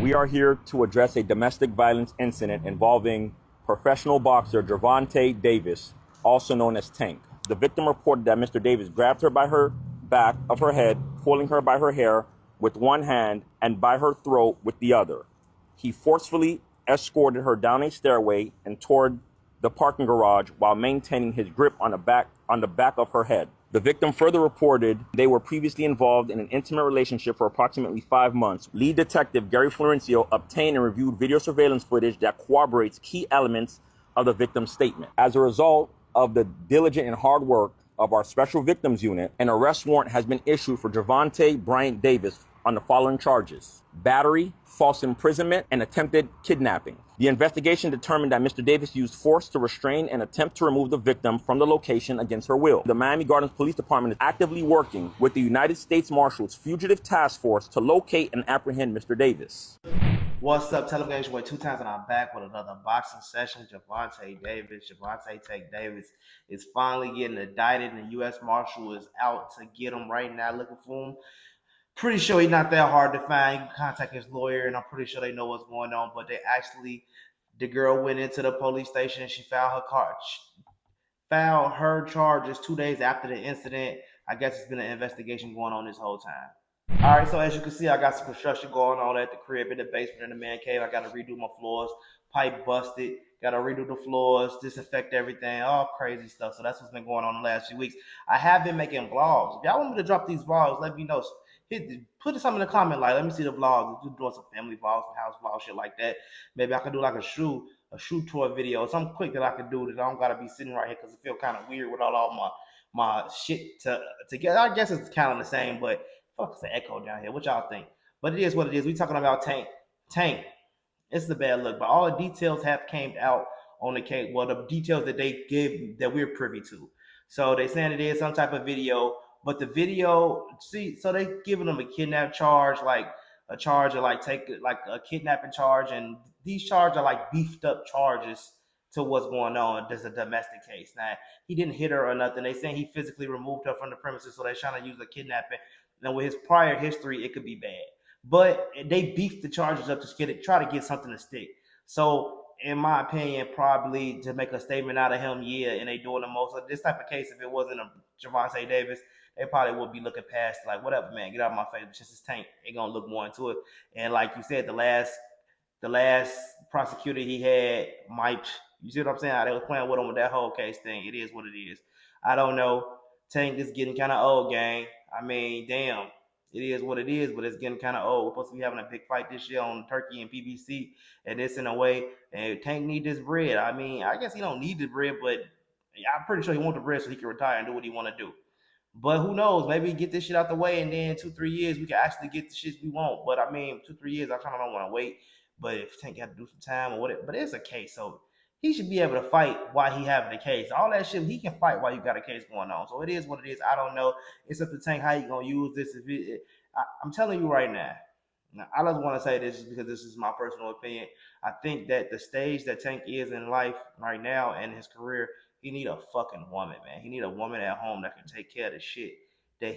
We are here to address a domestic violence incident involving professional boxer Gervonta Davis, also known as Tank. The victim reported that Mr. Davis grabbed her by her back of her head, pulling her by her hair with one hand and by her throat with the other. He forcefully escorted her down a stairway and toward the parking garage while maintaining his grip on the back of her head. The victim further reported they were previously involved in an intimate relationship for approximately 5 months. Lead detective Gary Florencio obtained and reviewed video surveillance footage that corroborates key elements of the victim's statement. As a result of the diligent and hard work of our Special Victims Unit, an arrest warrant has been issued for Gervonta Bryant Davis on the following charges: battery, false imprisonment, and attempted kidnapping. The investigation determined that Mr. Davis used force to restrain and attempt to remove the victim from the location against her will. The Miami Gardens Police Department is actively working with the United States Marshals Fugitive Task Force to locate and apprehend Mr. Davis. What's up, TellEm gang? Your 2 times, and I'm back with another boxing session. Gervonta Tank Davis is finally getting indicted, and the U.S. Marshal is out to get him right now, looking for him. Pretty sure he's not that hard to find. You can contact his lawyer, and I'm pretty sure they know what's going on. But the girl went into the police station and she filed her charges 2 days after the incident. I guess it's been an investigation going on this whole time. All right, so as you can see, I got some construction going on at the crib, in the basement, in the man cave. I got to redo my floors, pipe busted, got to redo the floors, disinfect everything, all crazy stuff. So that's what's been going on the last few weeks. I have been making vlogs. If y'all want me to drop these vlogs, let me know. Put something in the comment, like, let me see the vlogs. We're doing some family vlogs, some house vlogs, shit like that. Maybe I could do like a shoe tour video, something quick that I could do that I don't gotta be sitting right here because it feel kind of weird with all my shit together. I guess it's kind of the same, but fuck, it's an echo down here. What y'all think? But it is what it is. We talking about Tank. It's a bad look, but all the details have came out on the case. Well, the details that they give that we're privy to. So they saying it is some type of video, but the video, so they giving them a kidnap charge, like a charge of like a kidnapping charge, and these charges are like beefed up charges to what's going on. There's a domestic case. Now, he didn't hit her or nothing. They saying he physically removed her from the premises, so they're trying to use a kidnapping. Now, with his prior history, it could be bad. But they beefed the charges up to try to get something to stick. So, in my opinion, probably to make a statement out of him, yeah, and they doing the most. Of this type of case, if it wasn't a Gervonta Davis, they probably would be looking past, like, whatever, man, get out of my face. It's just his Tank. They gonna look more into it. And like you said, the last prosecutor he had might, you see what I'm saying? How they was playing with him with that whole case thing. It is what it is. I don't know. Tank is getting kind of old, gang. I mean, damn, it is what it is, but it's getting kind of old. We're supposed to be having a big fight this year on Turkey and PBC, and this in a way. And Tank need this bread. I mean, I guess he don't need the bread, but I'm pretty sure he wants the bread so he can retire and do what he want to do. But who knows? Maybe get this shit out the way, and then 2-3 years we can actually get the shit we want. But I mean, 2-3 years, I kind of don't want to wait. But if Tank got to do some time or whatever, but it's a case, so he should be able to fight while he having the case. All that shit, he can fight while you got a case going on. So it is what it is. I don't know. It's up to Tank how you gonna use this. I'm telling you right now. Now, I just want to say this because this is my personal opinion. I think that the stage that Tank is in life right now and his career, he need a fucking woman, man. He need a woman at home that can take care of the shit that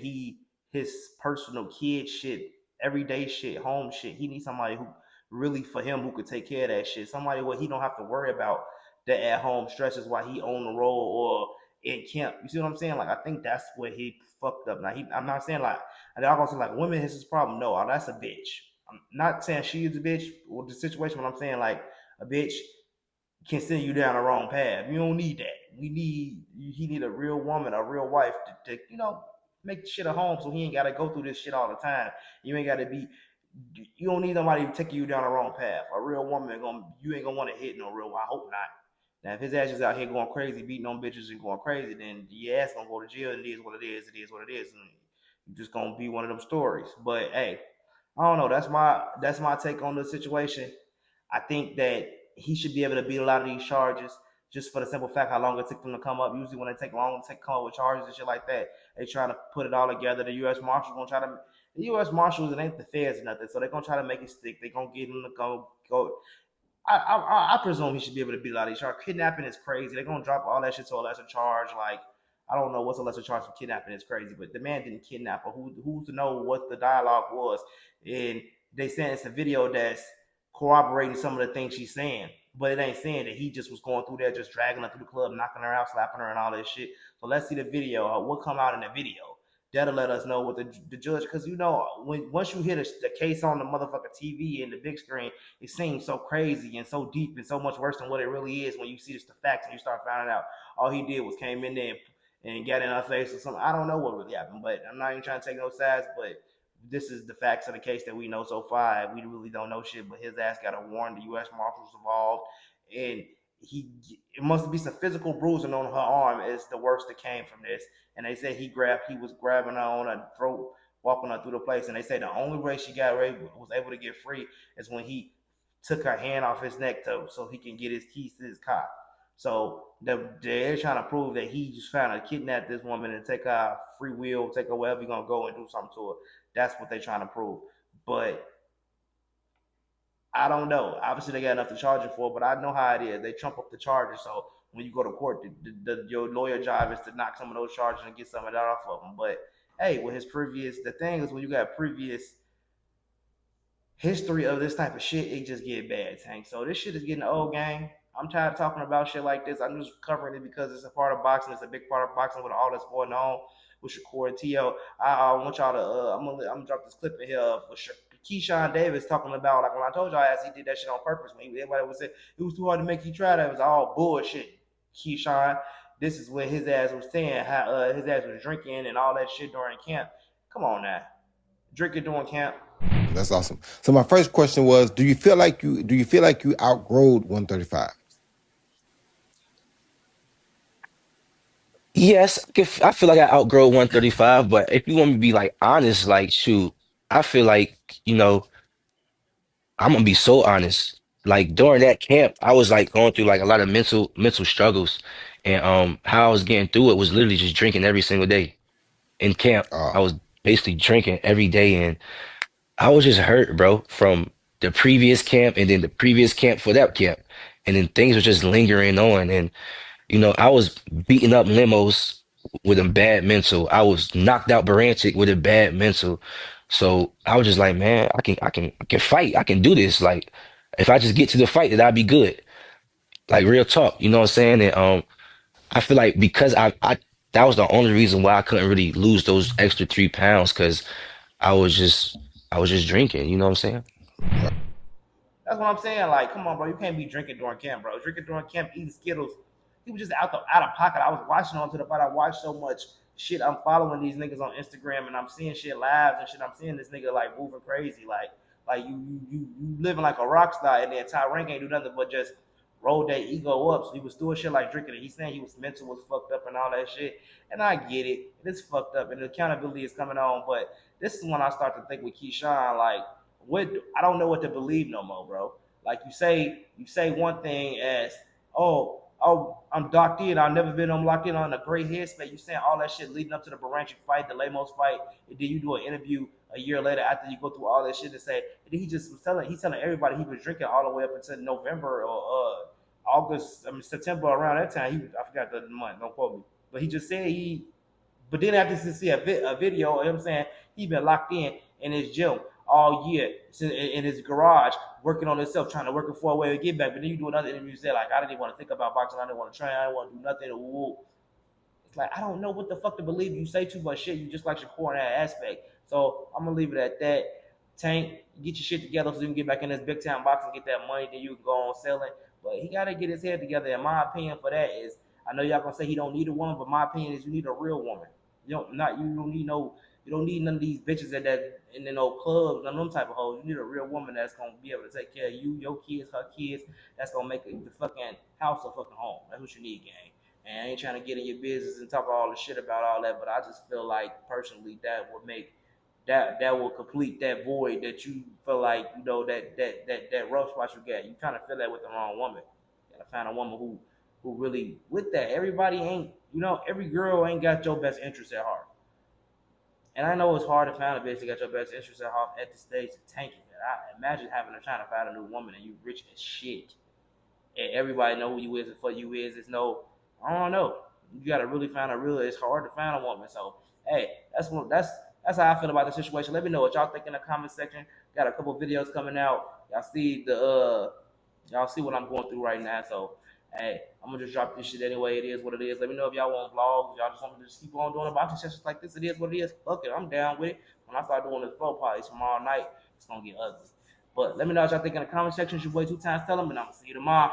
his personal kid shit, everyday shit, home shit. He needs somebody who really for him who could take care of that shit. Somebody where he don't have to worry about the at home stresses while he on the road or in camp. You see what I'm saying? Like I think that's where he fucked up. Now I'm not saying like and I'm gonna say like women is his problem. No, that's a bitch. I'm not saying she is a bitch or the situation, but I'm saying like a bitch can send you down the wrong path. You don't need that. He need a real woman, a real wife to make shit a home so he ain't gotta go through this shit all the time. You ain't gotta be you don't need nobody taking you down the wrong path. A real woman you ain't gonna want to hit no real. I hope not. Now if his ass is out here going crazy, beating on bitches and going crazy, then your ass gonna go to jail. And it is what it is. It is what it is. And you just gonna be one of them stories. But hey, I don't know. That's my take on the situation. I think that he should be able to beat a lot of these charges just for the simple fact how long it took them to come up. Usually when they take long to come up with charges and shit like that, they try to put it all together. The U.S. Marshals gonna try to the U.S. Marshals, it ain't the feds or nothing, so they're gonna try to make it stick. They're gonna get him to go. I presume he should be able to beat a lot of these charges. Kidnapping is crazy. They're gonna drop all that shit to a lesser charge. Like I don't know what's a lesser charge for kidnapping. It's crazy, but the man didn't kidnap her. Who's to know what the dialogue was? And they saying it's a video that's corroborating some of the things she's saying, but it ain't saying that he just was going through there, just dragging her through the club, knocking her out, slapping her, and all that shit. So let's see the video. What come out in the video? That'll let us know what the judge, because you know, when once you hear the case on the motherfucking TV and the big screen, it seems so crazy and so deep and so much worse than what it really is when you see just the facts and you start finding out all he did was came in there and got in her face or something. I don't know what really happened, but I'm not even trying to take no sides, but this is the facts of the case that we know so far. We really don't know shit, but his ass got a warrant. The U.S. Marshals involved, and he it must be some physical bruising on her arm is the worst that came from this. And they said he was grabbing her on her throat, walking her through the place. And they say the only way she was able to get free is when he took her hand off his neck so he can get his keys to his car. So they're trying to prove that he just trying to kidnap this woman and take her free will, take her wherever he's gonna go and do something to her. That's what they're trying to prove. But I don't know. Obviously, they got enough to charge him for, but I know how it is. They trump up the charges. So when you go to court, your lawyer job is to knock some of those charges and get some of that off of him. But hey, with his previous, the thing is when you got previous history of this type of shit, it just get bad, Tank. So this shit is getting old, gang. I'm tired of talking about shit like this. I'm just covering it because it's a part of boxing. It's a big part of boxing with all that's going on with Shakur and T.O. I want y'all to. I'm gonna drop this clip in here of Kehan Davis talking about like when I told y'all as he did that shit on purpose. When everybody would say it was too hard to make you try that. It was all bullshit. Kehan, this is what his ass was saying. How his ass was drinking and all that shit during camp. Come on now, drinking during camp. That's awesome. So my first question was, do you feel like you outgrowed 135? Yes, I feel like I outgrow 135, but if you want me to be like honest, like shoot, I feel like, I'm gonna be so honest. Like during that camp, I was like going through like a lot of mental struggles. And how I was getting through it was literally just drinking every single day. In camp, I was basically drinking every day and I was just hurt, bro, from the previous camp and then the previous camp for that camp. And then things were just lingering on. And I was beating up limos with a bad mental. I was knocked out Baranchik with a bad mental. So I was just like, man, I can fight. I can do this. Like, if I just get to the fight, that I'd be good. Like real talk, you know what I'm saying? And I feel like because I that was the only reason why I couldn't really lose those extra 3 pounds because I was just I was just drinking. You know what I'm saying? That's what I'm saying. Like, come on, bro. You can't be drinking during camp, bro. Drinking during camp, eating Skittles. He was just out of pocket. I was watching on to the fight. I watched so much shit. I'm following these niggas on Instagram and I'm seeing shit lives and shit. I'm seeing this nigga like moving crazy. Like you living like a rock star and then Tyrank ain't do nothing but just roll that ego up. So he was doing shit like drinking. And he's saying he was mental was fucked up and all that shit. And I get it. It's fucked up and the accountability is coming on. But this is when I start to think with Keyshawn, like, what I don't know what to believe no more, bro. Like you say one thing as, I'm locked in. I've never been locked in on a great headspace. You saying all that shit leading up to the Baranchik fight, the Lemos fight, and then you do an interview a year later after you go through all that shit and say, and he just was he's telling everybody he was drinking all the way up until November or August, I mean September around that time. I forgot the month, don't quote me. But he just said but then after to see a video of him saying he been locked in his gym all year in his garage working on himself, trying to work it for a way to get back. But then you do another interview, you say like, I didn't even want to think about boxing, I didn't want to train, I didn't want to do nothing. Ooh. It's like I don't know what the fuck to believe. You say too much shit. You just like Shakur in that aspect. So I'm gonna leave it at that. Tank, get your shit together so you can get back in this big time boxing, get that money, then you can go on selling. But he gotta get his head together. And my opinion for that is, I know y'all gonna say he don't need a woman, but my opinion is you need a real woman. You don't need none of these bitches that in no clubs, none of them type of hoes. You need a real woman that's gonna be able to take care of you, your kids, her kids. That's gonna make the fucking house a fucking home. That's what you need, gang. And I ain't trying to get in your business and talk all the shit about all that, but I just feel like personally that would make that will complete that void that you feel like that rough spot you got. You kind of feel that with the wrong woman. You gotta find a woman who really with that. Everybody ain't every girl ain't got your best interest at heart. And I know it's hard to find a bitch that got your best interest at heart at the stage of tanking it. I imagine having to trying to find a new woman and you rich as shit and everybody know who you is and for you is. It's no, I don't know. You gotta really find a real. It's hard to find a woman. So hey, that's how I feel about the situation. Let me know what y'all think in the comment section. Got a couple videos coming out. Y'all see what I'm going through right now. So hey, I'm gonna just drop this shit anyway. It is what it is. Let me know if y'all want vlogs. Y'all just want me to just keep on doing boxing sessions like this. It is what it is. Fuck it, I'm down with it. When I start doing this flow party tomorrow night, it's gonna get ugly. But let me know what y'all think in the comment section. It's your boy 2 times TellEm, and I'm gonna see you tomorrow.